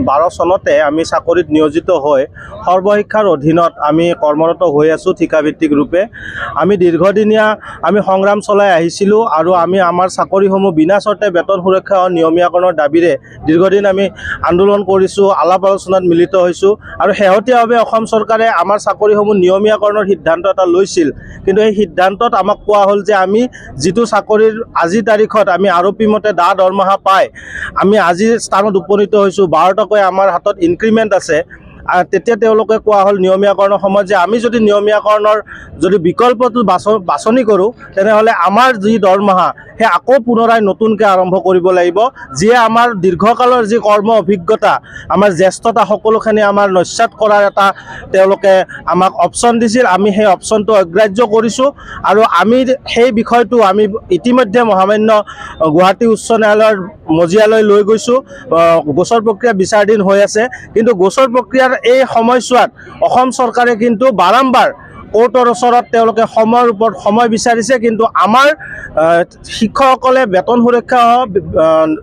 বাৰ চনতে আমি চাকৰিত নিয়োজিত হৈ সৰ্বশিক্ষাৰ অধীনত আমি কৰ্মৰত হৈ আছোঁ ঠিকাভিত্তিক ৰূপে। আমি দীৰ্ঘদিনীয়া সংগ্ৰাম চলাই আহিছিলোঁ আৰু আমি আমাৰ চাকৰিসমূহ বিনা চৰ্তে বেতন সুৰক্ষা নিয়মীয়াকৰণৰ দাবীৰে দীৰ্ঘদিন আমি আন্দোলন কৰিছোঁ, আলাপ আলোচনাত মিলিত হৈছোঁ আৰু শেহতীয়াভাৱে অসম চৰকাৰে আমাৰ চাকৰিসমূহ নিয়মীয়াকৰণৰ সিদ্ধান্ত এটা লৈছিল। কিন্তু এই সিদ্ধান্তত আমাক কোৱা হ'ল যে আমি যিটো চাকৰিৰ আজিৰ তাৰিখত আমি আৰপি মতে দৰমহা পাই আমি আজিৰ স্থানত উপনীত হৈছোঁ, 12 টকাকৈ আমাৰ হাতত ইনক্ৰিমেণ্ট আছে। তেতিয়া তেওঁলোকে কোৱা হ'ল নিয়মীয়াকৰণৰ সময়ত যে আমি যদি নিয়মীয়াকৰণৰ যদি বিকল্পটো বাছনি কৰোঁ তেনেহ'লে আমাৰ যি দৰমহা সেই আকৌ পুনৰাই নতুনকৈ আৰম্ভ কৰিব লাগিব, যিয়ে আমাৰ দীৰ্ঘকালৰ যি কৰ্ম অভিজ্ঞতা আমাৰ জ্যেষ্ঠতা সকলোখিনি আমাৰ নস্যাৎ কৰাৰ এটা তেওঁলোকে আমাক অপশ্যন দিছিল। আমি সেই অপশ্যনটো অগ্ৰাহ্য কৰিছোঁ আৰু আমি সেই বিষয়টো আমি ইতিমধ্যে মহামান্য গুৱাহাটী উচ্চ ন্যায়ালয়ৰ মজিয়ালৈ লৈ গৈছোঁ। গোচৰ প্ৰক্ৰিয়া বিচাৰাধীন হৈ আছে, কিন্তু গোচৰ প্ৰক্ৰিয়াৰ এই সময়ছোৱাত অসম চৰকাৰে কিন্তু বাৰম্বাৰ কোৰ্টৰ ওচৰত তেওঁলোকে সময়ৰ ওপৰত সময় বিচাৰিছে, কিন্তু আমাৰ শিক্ষকসকলে বেতন সুৰক্ষা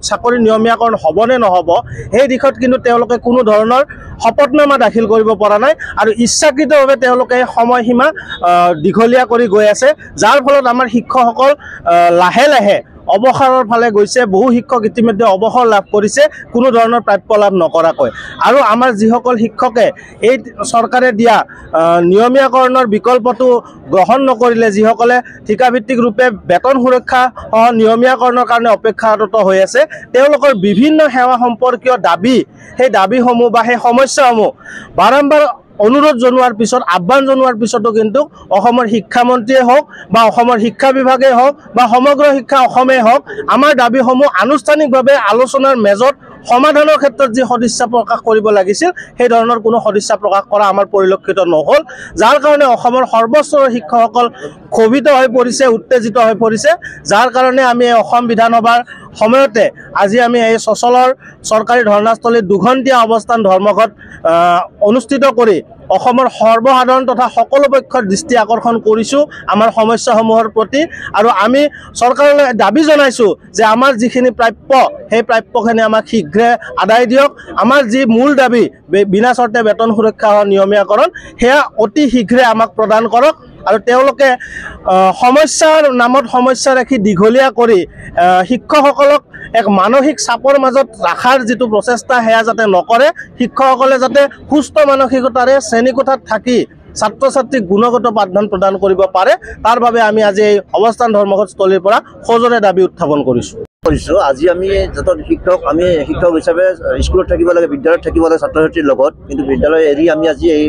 চাকৰি নিয়মীয়াকৰণ হ'বনে নহ'ব সেই দিশত কিন্তু তেওঁলোকে কোনো ধৰণৰ শপতনামা দাখিল কৰিব পৰা নাই আৰু ইচ্ছাকৃতভাৱে তেওঁলোকে সময়সীমা দীঘলীয়া কৰি গৈ আছে, যাৰ ফলত আমাৰ শিক্ষকসকল লাহে লাহে অৱসৰৰ ফালে গৈছে। বহু শিক্ষক ইতিমধ্যে অৱসৰ লাভ কৰিছে কোনো ধৰণৰ প্ৰাপ্য লাভ নকৰাকৈ। আৰু আমাৰ যিসকল শিক্ষকে এই চৰকাৰে দিয়া নিয়মীয়াকৰণৰ বিকল্পটো গ্ৰহণ নকৰিলে, যিসকলে ঠিকাভিত্তিক ৰূপে বেতন সুৰক্ষা নিয়মীয়াকৰণৰ কাৰণে অপেক্ষাৰত হৈ আছে, তেওঁলোকৰ বিভিন্ন সেৱা সম্পৰ্কীয় দাবী, সেই দাবীসমূহ বা সেই সমস্যাসমূহ বাৰম্বাৰ অনুৰোধ জনোৱাৰ পিছত, আহ্বান জনোৱাৰ পিছতো কিন্তু অসমৰ শিক্ষামন্ত্ৰীয়ে হওক বা অসমৰ শিক্ষা বিভাগেই হওক বা সমগ্ৰ শিক্ষা অসমেই হওক আমাৰ দাবীসমূহ আনুষ্ঠানিকভাৱে আলোচনাৰ মেজত সমাধানৰ ক্ষেত্ৰত যি সদিচ্ছা প্ৰকাশ কৰিব লাগিছিল সেই ধৰণৰ কোনো সদিচ্ছা প্ৰকাশ কৰা আমাৰ পৰিলক্ষিত নহ'ল, যাৰ কাৰণে অসমৰ সৰ্বস্তৰৰ শিক্ষকসকল ক্ষোভিত হৈ পৰিছে, উত্তেজিত হৈ পৰিছে। যাৰ কাৰণে আমি এই অসম বিধানসভাৰ সময়তে আজি আমি এই চচলৰ চৰকাৰী ধৰ্ণাস্থলীত দুঘণ্টীয়া অৱস্থান ধৰ্মঘট অনুষ্ঠিত কৰি অসমৰ সৰ্বসাধাৰণ তথা সকলো পক্ষৰ দৃষ্টি আকৰ্ষণ কৰিছোঁ আমাৰ সমস্যাসমূহৰ প্ৰতি। আৰু আমি চৰকাৰলৈ দাবী জনাইছোঁ যে আমাৰ যিখিনি প্ৰাপ্য সেই প্ৰাপ্যখিনি আমাক শীঘ্ৰে আদায় দিয়ক। আমাৰ যি মূল দাবী বিনা চৰ্তে বেতন সুৰক্ষা নিয়মীয়াকৰণ সেয়া অতি শীঘ্ৰে আমাক প্ৰদান কৰক। আৰু তেওঁলোকে সমস্যাৰ নামত সমস্যা ৰাখি দীঘলীয়া কৰি শিক্ষকসকলক এক মানসিক চাপৰ মাজত ৰখাৰ যিটো প্ৰচেষ্টা সেয়া যাতে নকৰে, শিক্ষকসকলে যাতে সুস্থ মানসিকতাৰে শ্ৰেণীকোঠাত থাকি ছাত্ৰ ছাত্ৰীক গুণগত পাঠদান প্ৰদান কৰিব পাৰে, তাৰ বাবে আমি আজি এই অৱস্থান ধৰ্মঘটস্থলীৰ পৰা সজোৰে দাবী উত্থাপন কৰিছোঁ। আজি আমি যত শিক্ষক হিচাপে স্কুলত থাকিব লাগে, বিদ্যালয়ত থাকিব লাগে ছাত্ৰ ছাত্ৰীৰ লগত, কিন্তু বিদ্যালয় এৰি আমি আজি এই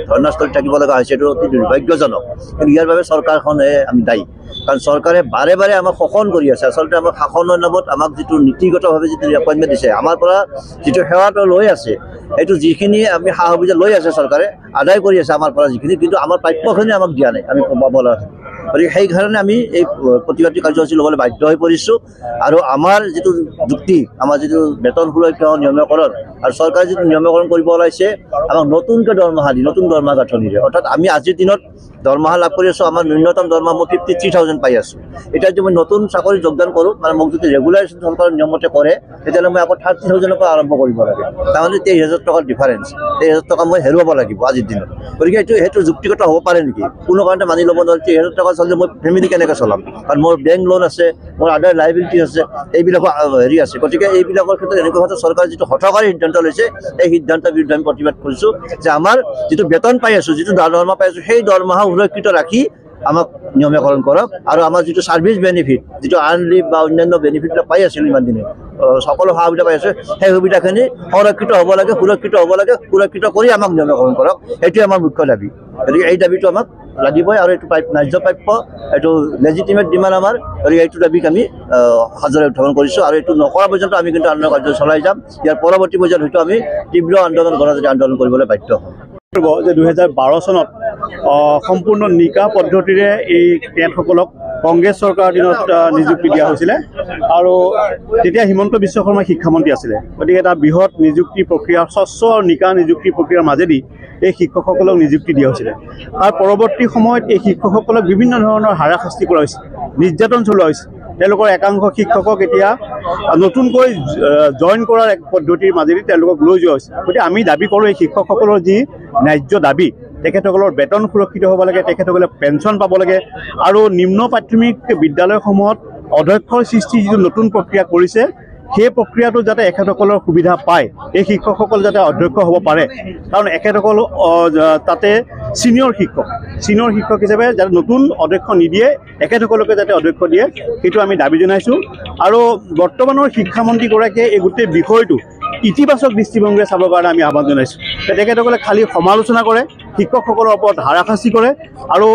ধৰ্ণাস্থলীত থাকিব লগা হৈছে। এইটো অতি দুৰ্ভাগ্যজনক, কিন্তু ইয়াৰ বাবে চৰকাৰখনে আমি দায়ী। কাৰণ চৰকাৰে বাৰে বাৰে আমাক শোষণ কৰি আছে। আচলতে আমাক শাসনৰ নামত আমাক যিটো নীতিগতভাৱে যিটো এপইণ্টমেণ্ট দিছে, আমাৰ পৰা যিটো সেৱাটো লৈ আছে, এইটো যিখিনি আমি সা সুবিধা লৈ আছে চৰকাৰে আদায় কৰি আছে আমাৰ পৰা যিখিনি, কিন্তু আমাৰ প্ৰাপ্যখিনি আমাক দিয়া নাই, আমি পাব লাগে। গতিকে সেইকাৰণে আমি এই প্ৰতিবাদী কাৰ্যসূচী ল'বলৈ বাধ্য হৈ পৰিছোঁ। আৰু আমাৰ যিটো যুক্তি, আমাৰ যিটো বেতন সুৰক্ষা নিয়মীয়াকৰণ আৰু চৰকাৰে যিটো নিয়মীয়াকৰণ কৰিব ওলাইছে, আমাক নতুনকৈ দৰমহা দি নতুন দৰমহা গাঁথনিৰে, অৰ্থাৎ আমি আজিৰ দিনত দৰমহা লাভ কৰি আছোঁ, আমাৰ ন্যূনতম দৰমহা মই 53,000 পাই আছোঁ। এতিয়া যদি মই নতুন চাকৰি যোগদান কৰোঁ, মানে মোক যদি ৰেগুলাইজেশ্যন চৰকাৰৰ নিয়মতে কৰে, তেতিয়াহ'লে মই আকৌ 30,000ৰ পৰা আৰম্ভ কৰিব লাগে। তাৰমানে 23,000 টকাৰ ডিফাৰেঞ্চ, 23,000 টকা মই হেৰুৱাব লাগিব আজিৰ দিনত। গতিকে সেইটো যুক্তিগত হ'ব পাৰে নেকি? কোনো কাৰণতে মানি ল'ব নোৱাৰে। 23,000 টকা চলিলে মই ফেমিলি কেনেকৈ চলাম? কাৰণ মোৰ বেংক লোন আছে, মোৰ আদাৰ লাইবিলিটি আছে, এইবিলাকো হেৰি আছে। গতিকে এইবিলাকৰ ক্ষেত্ৰত এনেকুৱা ক্ষেত্ৰত চৰকাৰে যিটো হঠকাৰী সিদ্ধান্ত লৈছে, এই সিদ্ধান্তৰ বিৰুদ্ধে আমি প্ৰতিবাদ কৰিছোঁ যে আমাৰ যিটো বেতন পাই আছোঁ, যিটো দৰমহা পাই আছোঁ, সেই দৰমহা সুৰক্ষিত ৰাখি আমাক নিয়মীয়াকৰণ কৰক। আৰু আমাৰ যিটো ছাৰ্ভিচ বেনিফিট, যিটো আৰ্ণ লিভ বা অন্যান্য বেনিফিটবিলাক পাই আছিলোঁ ইমান দিনে, সকলো সা সুবিধা পাই আছোঁ, সেই সুবিধাখিনি সংৰক্ষিত হ'ব লাগে, সুৰক্ষিত হ'ব লাগে। সুৰক্ষিত কৰি আমাক নিয়মীয়াকৰণ কৰক, সেইটোৱে আমাৰ মুখ্য দাবী। গতিকে এই দাবীটো আমাক লাগিবই, আৰু এইটো ন্যায্য প্ৰাপ্য, এইটো লেজিটিমেট ডিমাণ্ড আমাৰ। গতিকে এইটো দাবীক আমি সাজৰে উত্থাপন কৰিছোঁ, আৰু এইটো নকৰা পৰ্যন্ত আমি কিন্তু আন্দোলন কাৰ্য চলাই যাম। ইয়াৰ পৰৱৰ্তী পৰ্যায়ত হয়তো আমি তীব্ৰ আন্দোলন গণতান্ত্ৰিক আন্দোলন কৰিবলৈ বাধ্য হ'ম। যে 2012 চনত সম্পূৰ্ণ নিকা পদ্ধতিৰে এই কেডসকলক কংগ্ৰেছ চৰকাৰৰ দিনত নিযুক্তি দিয়া হৈছিলে আৰু তেতিয়া হিমন্ত বিশ্ব শৰ্মা শিক্ষামন্ত্ৰী আছিলে গতিকে এটা বৃহৎ নিযুক্তি প্ৰক্ৰিয়া স্বচ্ছ আৰু নিকা নিযুক্তি প্ৰক্ৰিয়াৰ মাজেদি এই শিক্ষকসকলক নিযুক্তি দিয়া হৈছিলে তাৰ পৰৱৰ্তী সময়ত এই শিক্ষকসকলক বিভিন্ন ধৰণৰ হাৰাশাস্তি কৰা হৈছিল নিৰ্যাতন চলোৱা হৈছিল তেওঁলোকৰ একাংশ শিক্ষকক এতিয়া নতুনকৈ জইন কৰাৰ এক পদ্ধতিৰ মাজেদি তেওঁলোকক লৈ যোৱা হৈছে গতিকে আমি দাবী কৰোঁ এই শিক্ষকসকলৰ যি ন্যায্য দাবী তেখেতসকলৰ বেতন সুৰক্ষিত হ'ব লাগে তেখেতসকলে পেঞ্চন পাব লাগে আৰু নিম্ন প্ৰাথমিক বিদ্যালয়সমূহত অধ্যক্ষৰ সৃষ্টি যিটো নতুন প্ৰক্ৰিয়া কৰিছে সেই প্ৰক্ৰিয়াটো যাতে এখেতসকলৰ সুবিধা পায় এই শিক্ষকসকল যাতে অধ্যক্ষ হ'ব পাৰে কাৰণ এখেতসকল তাতে ছিনিয়ৰ শিক্ষক হিচাপে যাতে নতুন অধ্যক্ষ নিদিয়ে এখেতসকলকে যাতে অধ্যক্ষ দিয়ে সেইটো আমি দাবী জনাইছোঁ আৰু বৰ্তমানৰ শিক্ষামন্ত্ৰীগৰাকীয়ে এই গোটেই বিষয়টো ইতিবাচক দৃষ্টিভংগীৰে চাবৰ কাৰণে আমি আহ্বান জনাইছোঁ তেখেতসকলে খালী সমালোচনা কৰে শিক্ষকসকলৰ ওপৰত হাৰাশাস্তি কৰে আৰু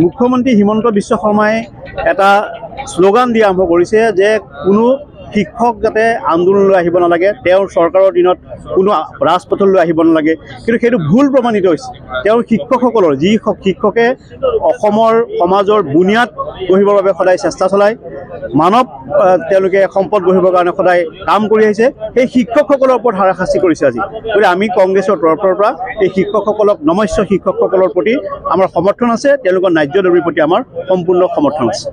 মুখ্যমন্ত্ৰী হিমন্ত বিশ্ব শৰ্মাই এটা শ্লোগান দিয়া আৰম্ভ কৰিছে যে কোনো শিক্ষক যাতে আন্দোলনলৈ আহিব নালাগে তেওঁৰ চৰকাৰৰ দিনত কোনো ৰাজপথলৈ আহিব নালাগে কিন্তু সেইটো ভুল প্ৰমাণিত হৈছে তেওঁৰ শিক্ষকসকলৰ যি শিক্ষকে অসমৰ সমাজৰ বুনিয়াদ গঢ়িবৰ বাবে সদায় চেষ্টা চলায় মানৱ তেওঁলোকে সম্পদ গঢ়িবৰ কাৰণে সদায় কাম কৰি আহিছে সেই শিক্ষকসকলৰ ওপৰত হাৰাশাস্তি কৰিছে আজি গতিকে আমি কংগ্ৰেছৰ তৰফৰ পৰা এই শিক্ষকসকলক নমস্য শিক্ষকসকলৰ প্ৰতি আমাৰ সমৰ্থন আছে তেওঁলোকৰ ন্যায্য দাবীৰ প্ৰতি আমাৰ সম্পূৰ্ণ সমৰ্থন আছে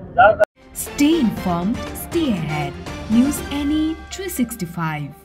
Stay informed, stay ahead. News NE 365